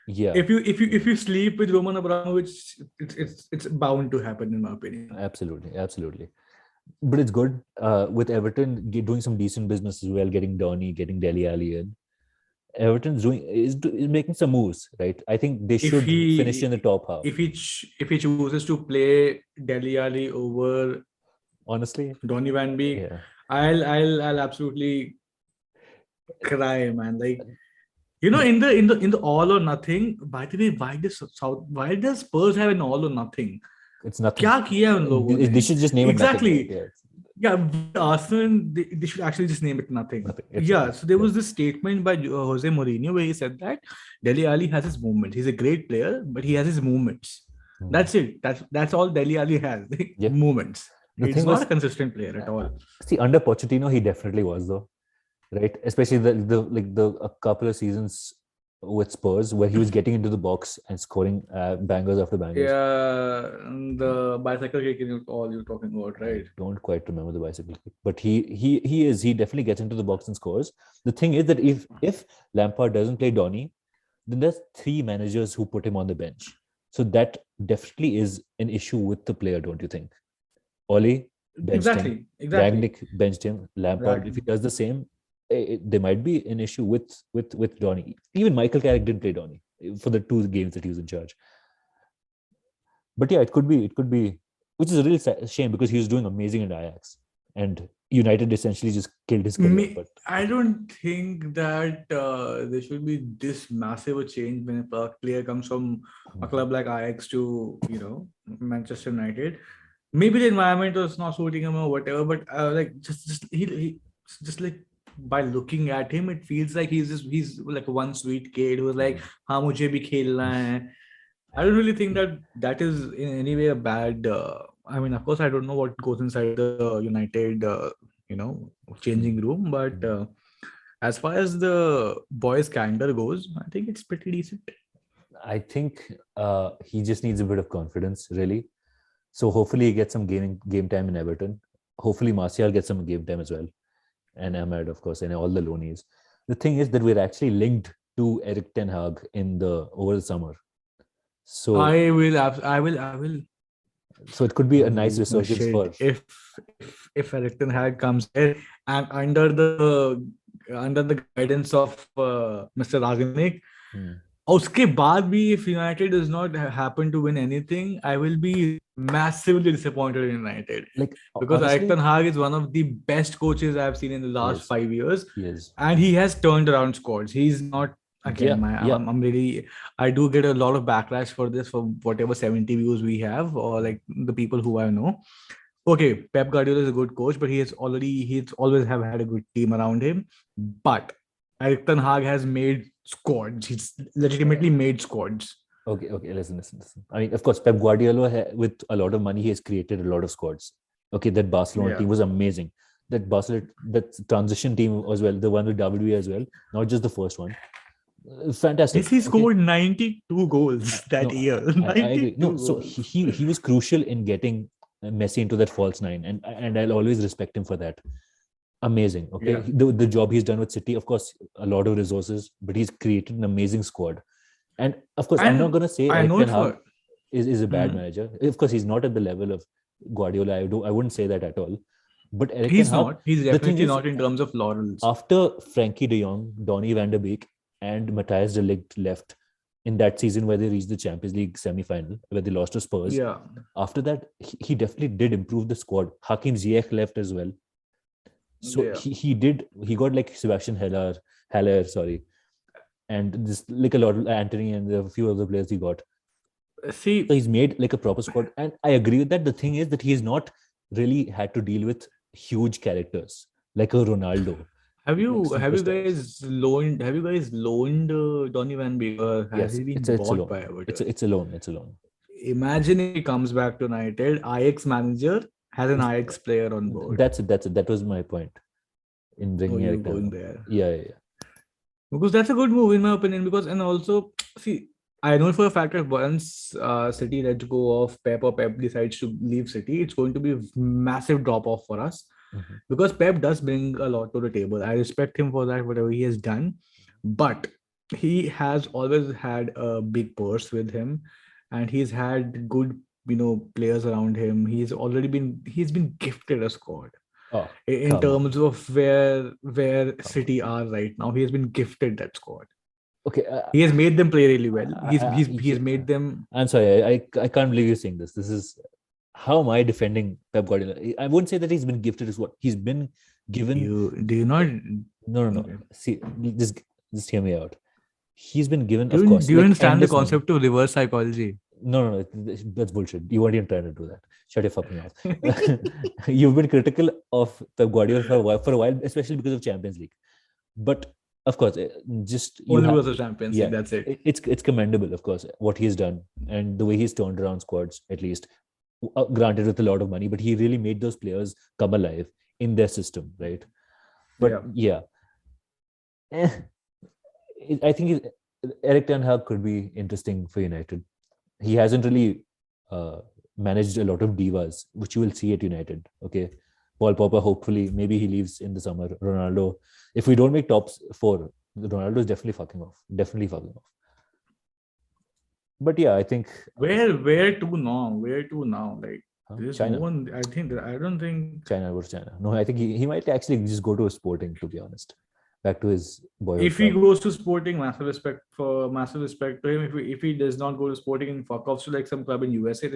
If you sleep with Roman Abramovich, it's bound to happen in my opinion. Absolutely. But it's good with Everton doing some decent business as well, getting Donny, getting Dele Alli in. Everton's is making some moves, right? I think they should finish in the top half. If he chooses to play Dele Alli over, honestly, Donny Van Beek, I'll absolutely cry, man. In the all or nothing. By the way, why does Spurs have an all or nothing? It's nothing. Kya kiya un logon ne? They should just name it exactly. Nothing. Yeah, Arsenal, they should actually just name it nothing. So there was this statement by Jose Mourinho where he said that Dele Alli has his movements. He's a great player, but he has his movements. That's it. That's all Dele Alli has. Movements. He's not a consistent player at all. See, under Pochettino, he definitely was though, right? Especially a couple of seasons with Spurs where he was getting into the box and scoring bangers after bangers. Yeah, the bicycle kick is all you're talking about, right? I don't quite remember the bicycle kick, but he definitely gets into the box and scores. The thing is that if Lampard doesn't play Donny, then there's 3 managers who put him on the bench. So that definitely is an issue with the player, don't you think? Oli benched him. Exactly. Rangnick benched him. Lampard, if he does the same, there might be an issue with Donny. Even Michael Carrick didn't play Donny for the 2 games that he was in charge. But yeah, it could be, which is a real shame because he was doing amazing in Ajax, and United essentially just killed his career. But I don't think that there should be this massive a change when a player comes from a club like Ajax to Manchester United. Maybe the environment was not suiting him or whatever, but like just like by looking at him, it feels like he's like one sweet kid who's like, "हाँ मुझे भी खेलना है." I don't really think that is in any way a bad. I mean, of course, I don't know what goes inside the United, changing room, but as far as the boys' calendar goes, I think it's pretty decent. I think he just needs a bit of confidence, really. So hopefully he gets some game time in Everton. Hopefully Martial gets some game time as well, and Ahmed, of course, and all the loanies. The thing is that we're actually linked to Erik ten Hag over the summer. So I will. So it could be a nice resurgence for if Erik ten Hag comes in and under the guidance of Mr. Ragnik. उसके बाद भी if United does not happen to win anything, I will be massively disappointed in United. Because Erik ten Hag is one of the best coaches I've seen in the last 5 years. Yes. And he has turned around squads. He's not again. I'm really. I do get a lot of backlash for this, for whatever 70 views we have, or like the people who I know. Okay, Pep Guardiola is a good coach, but he's always have had a good team around him. But Erik ten Hag has made squads. He's legitimately made squads. Okay. Listen. I mean, of course, Pep Guardiola, with a lot of money, he has created a lot of squads. Okay, that Barcelona team was amazing. That transition team as well, the one with WWE as well, not just the first one. Fantastic. He scored 92 goals that year. I agree. No, so he was crucial in getting Messi into that false nine, and I'll always respect him for that. Amazing. Okay, the job he's done with City, of course, a lot of resources, but he's created an amazing squad. And of course, I'm not going to say Erik ten Hag is a bad manager. Of course, he's not at the level of Guardiola. I wouldn't say that at all. But Erik ten Hag, not. He's definitely not in terms of laurels. After Frankie de Jong, Donny van der Beek, and Matthias de Ligt left in that season where they reached the Champions League semi-final, where they lost to Spurs. Yeah. After that, he definitely did improve the squad. Hakim Ziyech left as well. So he got like Sebastian Haller, sorry. And this like a lot of Anthony and a few other players he got. So he's made like a proper squad. And I agree with that. The thing is that he has not really had to deal with huge characters like a Ronaldo. Have you guys loaned Donny van Beek? Has he been bought by Everton? It's a loan. Imagine if he comes back to United, Ajax manager has an Ajax player on board. That was my point in bringing Erik ten Hag. There. Yeah. Because that's a good move in my opinion. And also, see, I know for a fact that once City lets go of Pep or Pep decides to leave City, it's going to be a massive drop off for us. Because Pep does bring a lot to the table. I respect him for that, whatever he has done. But he has always had a big purse with him, and he's had good, players around him. He's been gifted a squad. In terms of where City are right now, he has been gifted that squad. Okay, he has made them play really well. He's made them. I'm sorry, I can't believe you're saying this. This is. How am I defending Pep Guardiola? I wouldn't say that he's been gifted as what he's been given. Do you not? No. Okay. See, just hear me out. He's been given. Do you understand the concept of reverse psychology? No, that's bullshit. You weren't even trying to do that. Shut your fucking mouth. You've been critical of Pep Guardiola for a while, especially because of Champions League. But of course, just only because of Champions League. That's it. It's commendable, of course, what he's done and the way he's turned around squads, at least. Granted with a lot of money, but he really made those players come alive in their system, right? But I think Erik ten Hag could be interesting for United. He hasn't really managed a lot of divas, which you will see at United. Okay, Paul Pogba, hopefully, maybe he leaves in the summer. Ronaldo, if we don't make top 4, Ronaldo is definitely fucking off. But yeah, I think Where to now? Where to now? Like there's China. no one. I don't think China versus China. No, I think he might actually just go to a Sporting, to be honest. Back to his boyhood if he club. goes to Sporting, massive respect to him. If he does not go to Sporting and fuck off to like some club in USA,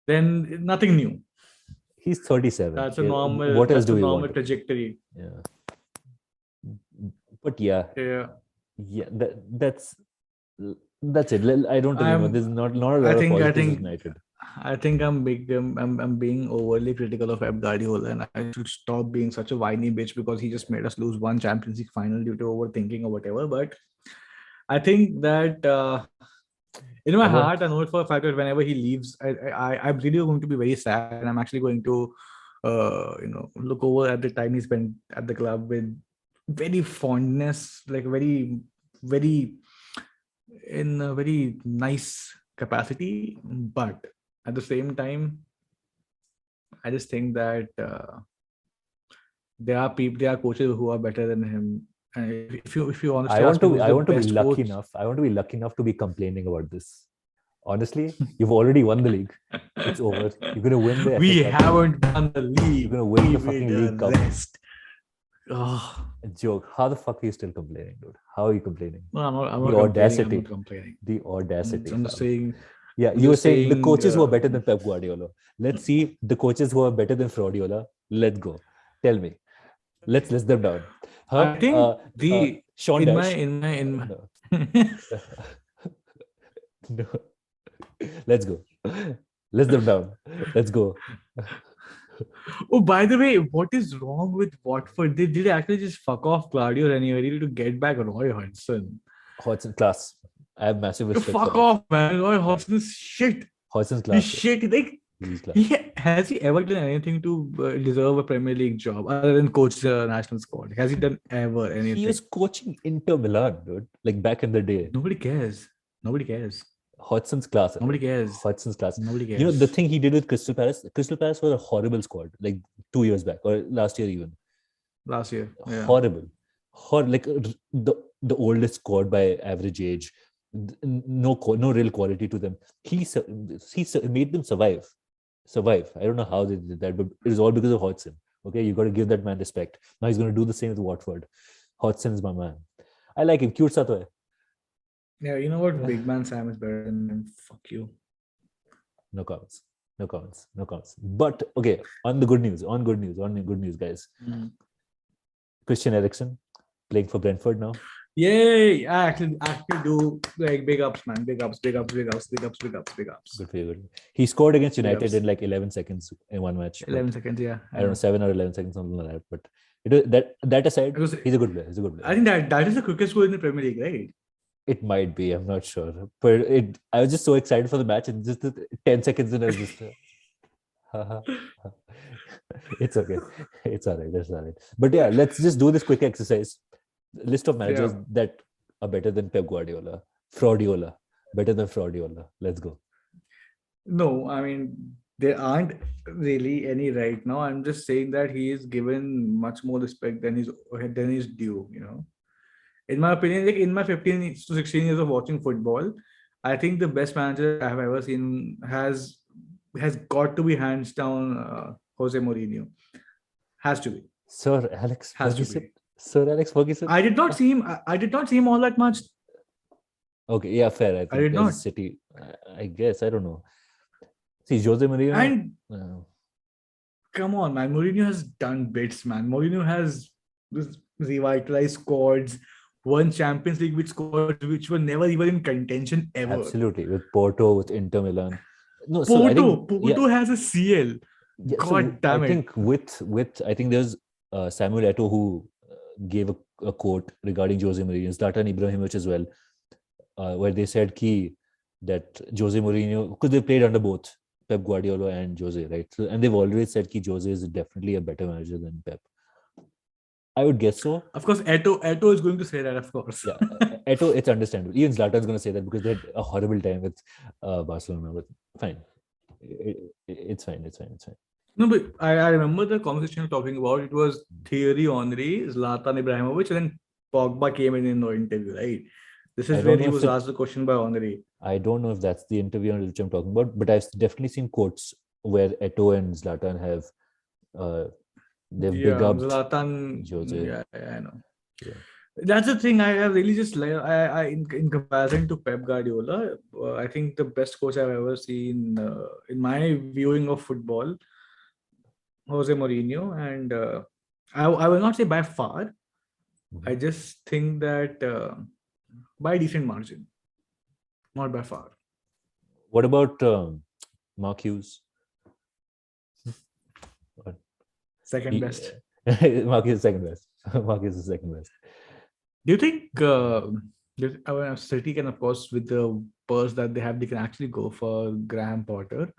then nothing new. He's 37. That's a Yeah, normal. what else That's do a we normal want? trajectory. Yeah. But yeah, Yeah. that's it. I don't really know. There's not a lot I of think. positives with United. I think I'm being overly critical of Pep Guardiola, and I should stop being such a whiny bitch because he just made us lose one Champions League final due to overthinking or whatever. But I think that in my heart, I know it for a fact that whenever he leaves, I'm really going to be very sad, and I'm actually going to, look over at the time he spent at the club with very fondness, like very in a very nice capacity. But at the same time, I just think that there are coaches who are better than him. And if you honestly ask me who's the best coach, I want to be lucky enough to be complaining about this. Honestly, you've already won the league. It's over. You're gonna win the we FA Cup. haven't won the league. You're gonna win we the fucking league cup. Rest. Oh. A joke. How the fuck are you still complaining, dude? How are you complaining? No, I'm not The audacity. I'm not complaining. The audacity. I'm just saying. Yeah, you were saying the coaches who are better than Pep Guardiola. Let's see the coaches who are better than Fraudiola. Let's go. Tell me. Let's list them down. I think Sean in Dash. my No. Let's go. List them down. Let's go. Oh, by the way, what is wrong with Watford? Did they actually just fuck off Claudio Ranieri to get back Roy Hodgson? Hodgson class. I have massive respect. Fuck off, man. Roy Hodgson's shit. Hodson's class. He's shit. Like, has he ever done anything to deserve a Premier League job other than coach the national squad? Has he done ever anything? He was coaching Inter Milan, dude. Like back in the day. Nobody cares. Hodson's class. Nobody cares. Hodson's class. Nobody cares. You know, the thing he did with Crystal Palace was a horrible squad, like 2 years back or last year even. Last year. Yeah. Horrible. Like the oldest squad by average age. No real quality to them. He made them survive. I don't know how they did that, but it was all because of Hodgson. Okay, you got to give that man respect. Now he's going to do the same with Watford. Hodson's my man. I like him. Cute sa to hai. Yeah, you know what? Big man Sam is better than him. Fuck you. No comments. But okay, on good news, guys. Christian Eriksen playing for Brentford now. Yay! I actually do like big ups, man. Big ups. Good for you. He scored against United in like 11 seconds in one match. 11 seconds, yeah. I don't know, 7 or 11 seconds, something like that. But that aside, he's a good player. I think that is the quickest goal in the Premier League, right? It might be. I'm not sure. But I was just so excited for the match, and just 10 seconds in, I was just. It's okay. It's all right. That's all right. But yeah, let's just do this quick exercise. List of managers that are better than Pep Guardiola. Fraudiola. Better than Fraudiola. Let's go. No, I mean, there aren't really any right now. I'm just saying that he is given much more respect than his due, you know. In my opinion, like in my 15 to 16 years of watching football, I think the best manager I've ever seen has got to be hands down Jose Mourinho. Has to be. Sir Alex Ferguson. I did not see him all that much. Okay, yeah, fair. I did not. City, I guess. I don't know. See, Jose Mourinho. And come on, man. Mourinho has done bits, man. Mourinho has revitalized squads, won Champions League with squads which were never even in contention ever. Absolutely. With Porto, with Inter Milan. No, Porto has a CL. Yeah, God damn it. I think I think there's Samuel Eto'o who gave a quote regarding Jose Mourinho, Zlatan Ibrahimovic as well, where they said that Jose Mourinho, because they played under both Pep Guardiola and Jose, right? So, and they've always said that Jose is definitely a better manager than Pep. I would guess so. Of course, Eto'o is going to say that, of course. Yeah, Eto'o, it's understandable. Even Zlatan's going to say that because they had a horrible time with Barcelona. But fine. It's fine. No, but I remember the conversation you're talking about. It was Thierry Henry, Zlatan Ibrahimovic, and then Pogba came in the interview, right? This is I don't where know he if was asked the question by Henri. I don't know if that's the interview on which I'm talking about, but I've definitely seen quotes where Eto'o and Zlatan have they've big Yeah, upped Zlatan. Jose. Yeah, I know. Yeah. That's the thing. I really just like in comparison to Pep Guardiola, I think the best coach I've ever seen in my viewing of football, Jose Mourinho, and I will not say by far. I Mhm. just think that by a decent margin, not by far. What about Mark Hughes? Second He, best. Mark is second best. Mark is the second best. Do you think City can, of course, with the purse that they have, they can actually go for Graham Potter,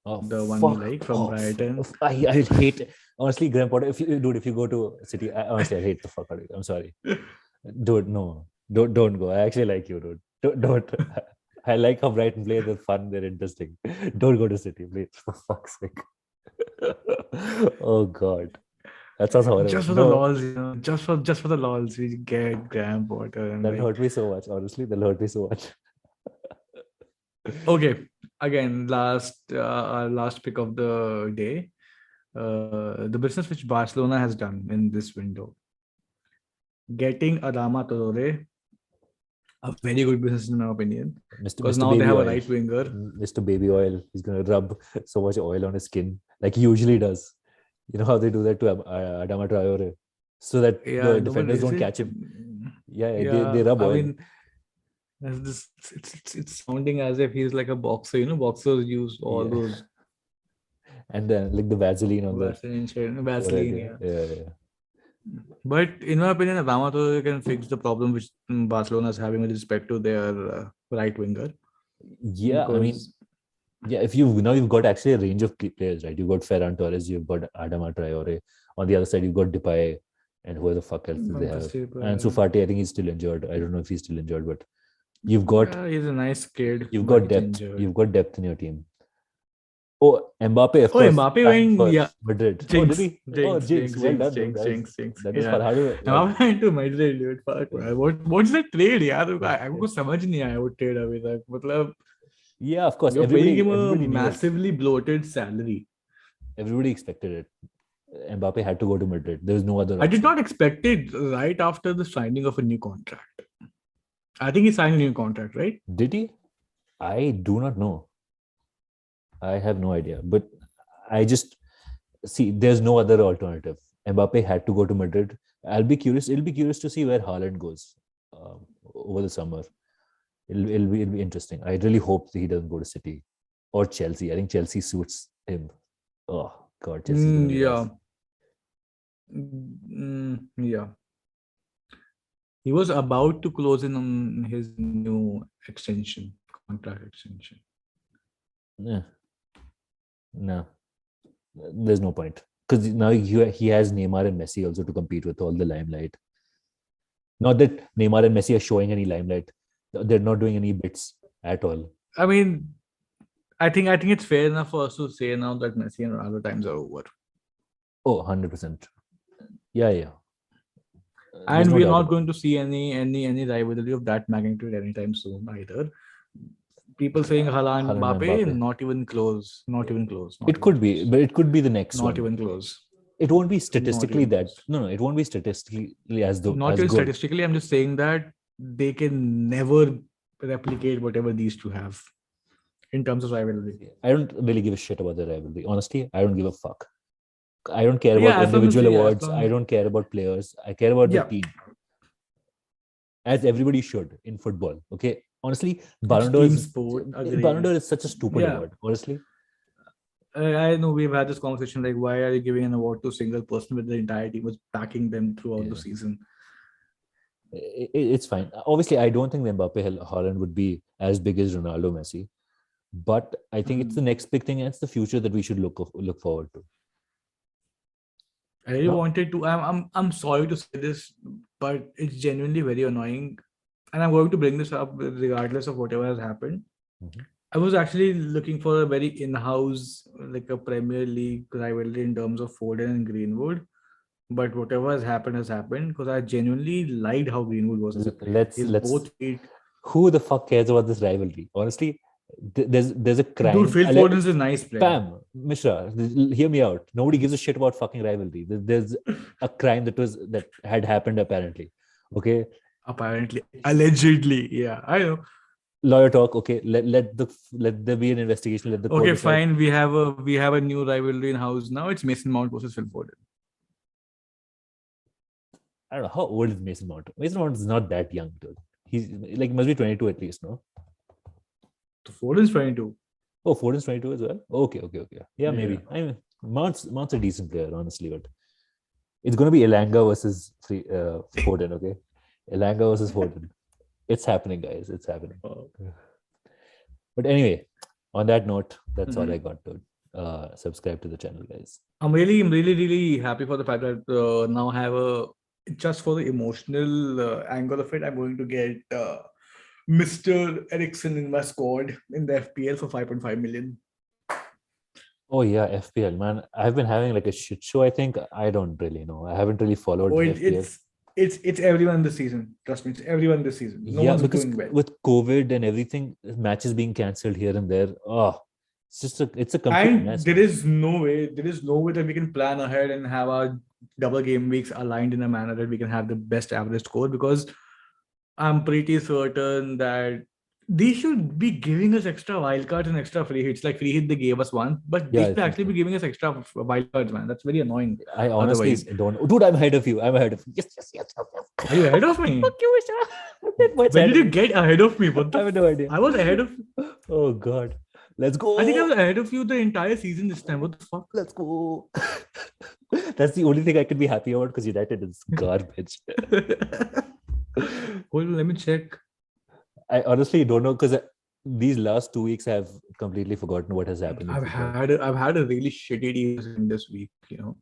Oh the one you fuck like from off! Brighton? I hate honestly Graham Potter. If you go to City, honestly I hate the fuck out of you. I'm sorry, dude. No, don't go. I actually like you, dude. Don't. I like how Brighton play. They're fun. They're interesting. Don't go to City, please. For fuck's sake. Oh God, that sounds horrible. Just for the No, lols, just for the lols, we get Graham Potter and that like. hurt me so much. Honestly, that hurt me so much. Okay, again, our last pick of the day, the business which Barcelona has done in this window, getting Adama Traore, a very good business in my opinion, because Mr. now they Baby have a Oil. right winger. Mr. Baby Oil. He's gonna rub so much oil on his skin, like he usually does. You know how they do that to Adama Traore, so that Yeah, the no, but defenders is don't it? catch him. Yeah, they Yeah, rub I oil, mean, it's sounding as if he's like a boxer. Boxers use all yeah, those and then like the Vaseline on the forehead. Vaseline. Yeah, Yeah. yeah, yeah. But in my opinion, Adama Traore can fix the problem which Barcelona is having with respect to their right winger, Yeah, I mean, because yeah. If you've got actually a range of players, right? You've got Ferran Torres, you've got Adama Traore. On the other side, you've got Depay, and who the fuck else do they have? And Sufati, I think he's still injured. I don't know if he's still injured, but you've got yeah, he's a nice kid, you've but got he's depth. injured. You've got depth in your team. Oh, Mbappe, of Oh, course, Mbappe signed went, for yeah, Madrid. Oh, did jinx, he? Oh, jinx, jinx. jinx, Well jinx, done, dude. jinx, jinx, jinx. That is Yeah, fun. How do like? Mbappe went to Madrid, dude. Fuck, man. What's that trade, यार? Yeah, हमको समझ नहीं आया वो trade अभी तक. मतलब, yeah, of course. you're paying him a Everybody knew it. massively bloated salary. Everybody expected it. Mbappe had to go to Madrid. There was no other I did option. not expect it right after the signing of a new contract. I think he signed a new contract, right? Did he? I do not know. I have no idea. But I just see there's no other alternative. Mbappe had to go to Madrid. I'll be curious. It'll be curious to see where Haaland goes over the summer. It'll be interesting. I really hope that he doesn't go to City or Chelsea. I think Chelsea suits him. Oh God, Chelsea's gonna be Yeah. rough. Yeah. He was about to close in on his new contract extension. Yeah. No, there's no point because now he has Neymar and Messi also to compete with all the limelight. Not that Neymar and Messi are showing any limelight; they're not doing any bits at all. I mean, I think it's fair enough for us to say now that Messi and Ronaldo times are over. Oh, 100%. Yeah, yeah. There's And no we're doubt not about going to see any rivalry of that magnitude anytime soon either. People saying Haaland, Haaland and Mbappe, Mbappe. not even close. Not even close. Not It even could be, close. but it could be the next Not one. even close. It won't be Not statistically even that. close. No, it won't be statistically Not as even good. statistically. I'm just saying that they can never replicate whatever these two have in terms of rivalry. I don't really give a shit about the rivalry. Honestly, I don't give a fuck. I don't care about Yeah, individual as awards. long I as don't care about players. I care about the yeah, team, as everybody should in football. Okay, honestly, it's a Ballon d'Or team is sport. Ballon Agreed. d'Or is such a stupid Yeah, award. Honestly, I know we've had this conversation like, why are you giving an award to a single person when the entire team was backing them throughout the yeah, season? it's fine. Obviously, I don't think the Mbappe Haaland would be as big as Ronaldo, Messi, but I think it's the next big thing and it's the future that we should look forward to. I really No? wanted to. I'm sorry to say this, but it's genuinely very annoying, and I'm going to bring this up regardless of whatever has happened. Mm-hmm. I was actually looking for a very in-house, like a Premier League rivalry in terms of Foden and Greenwood. but whatever has happened because I genuinely liked how Greenwood was as a player. Let's His both feet. Who the fuck cares about this rivalry? Honestly, there's a crime. Dude, Phil Foden's a nice player. Pam, Mishra, hear me out. Nobody gives a shit about fucking rivalry. There's a crime that had happened apparently. Okay. Apparently, allegedly, yeah, I know. Lawyer talk. Okay, let there be an investigation. Let the court Okay, decide. fine. We have a new rivalry in house now. It's Mason Mount versus Phil Foden. I don't know how old is Mason Mount. Mason Mount is not that young, dude. He's like must be 22 at least, no? So Foden's 22. Oh, Foden's 22 as well. Okay. Yeah, maybe. I mean, Mount's a decent player, honestly, but it's gonna be Elanga versus Foden. Okay, Elanga versus Foden. It's happening, guys. It's happening. Oh. But anyway, on that note, that's all I got, dude. Subscribe to the channel, guys. I'm really happy for the fact that now I have just for the emotional angle of it, I'm going to get Mr. Ericsson in my squad in the FPL for 5.5 million. Oh yeah, FPL, man. I've been having like a shit show. I think I don't really know. I haven't really followed FPL. It's everyone this season. Trust me, it's everyone this season. No one's because doing well. With COVID and everything, matches being cancelled here and there. Oh, it's a complete and mess. There is no way that we can plan ahead and have our double game weeks aligned in a manner that we can have the best average score, because I'm pretty certain that they should be giving us extra wildcards and extra free hits. Like free hit they gave us one, but they should actually be giving us extra wildcards, man. That's very annoying. I honestly don't. Dude, I'm ahead of you. Yes. Are you ahead of me? Fuck you, Mishra. When did you get ahead of me? What the I have no idea. I was ahead of Oh God. Let's go. I think I was ahead of you the entire season this time. What the fuck? Let's go. That's the only thing I could be happy about, because United is garbage. Hold on, let me check. I honestly don't know, because these last 2 weeks I have completely forgotten what has happened. I've had a really shitty season this week, you know.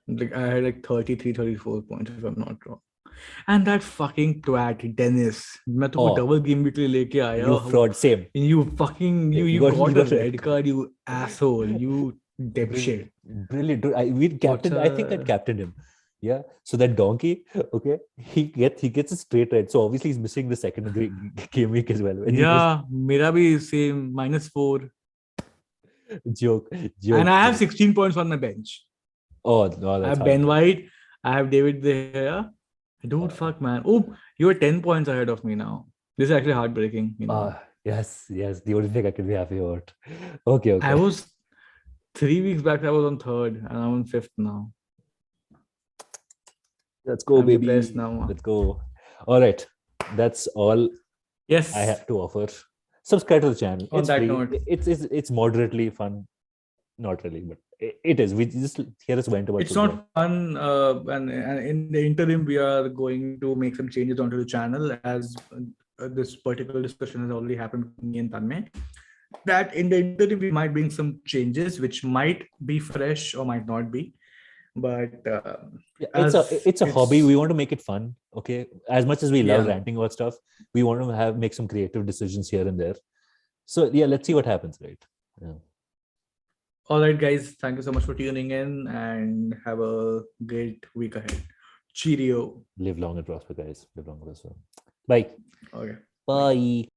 Like I had like 33, 34 points if I'm not wrong. And that fucking twat Dennis, मैं तो double game week लेके आया. You fraud, same. You fucking you got a red card, you asshole, you dipshit. Brilliant, dude. I think I captained him. Yeah. So that donkey, okay, he gets a straight red. So obviously he's missing the second game week as well. Yeah, mera bhi same -4. Joke. And I have 16 points on my bench. Oh, no, that's I have Ben White. I have David De Gea. Dude, fuck, man. Oh, you are 10 points ahead of me now. This is actually heartbreaking. You know? Yes. The only thing I can be happy about. Okay. I was 3 weeks back. I was on 3rd, and I'm on 5th now. Let's go, baby. Now. Let's go. All right. That's all. Yes. I have to offer. Subscribe to the channel. On that note, it's moderately fun. Not really, but it is. We just hear us went about. It's not fun. And in the interim, we are going to make some changes onto the channel, as this particular discussion has already happened with me and Tanmay. That in the interim, we might bring some changes, which might be fresh or might not be. But it's a hobby. We want to make it fun. Okay, as much as we love ranting about stuff, we want to make some creative decisions here and there. So yeah, let's see what happens, right? Yeah. All right, guys. Thank you so much for tuning in, and have a great week ahead. Cheerio. Live long and prosper, guys. Live long and prosper. Bye. Okay. Bye.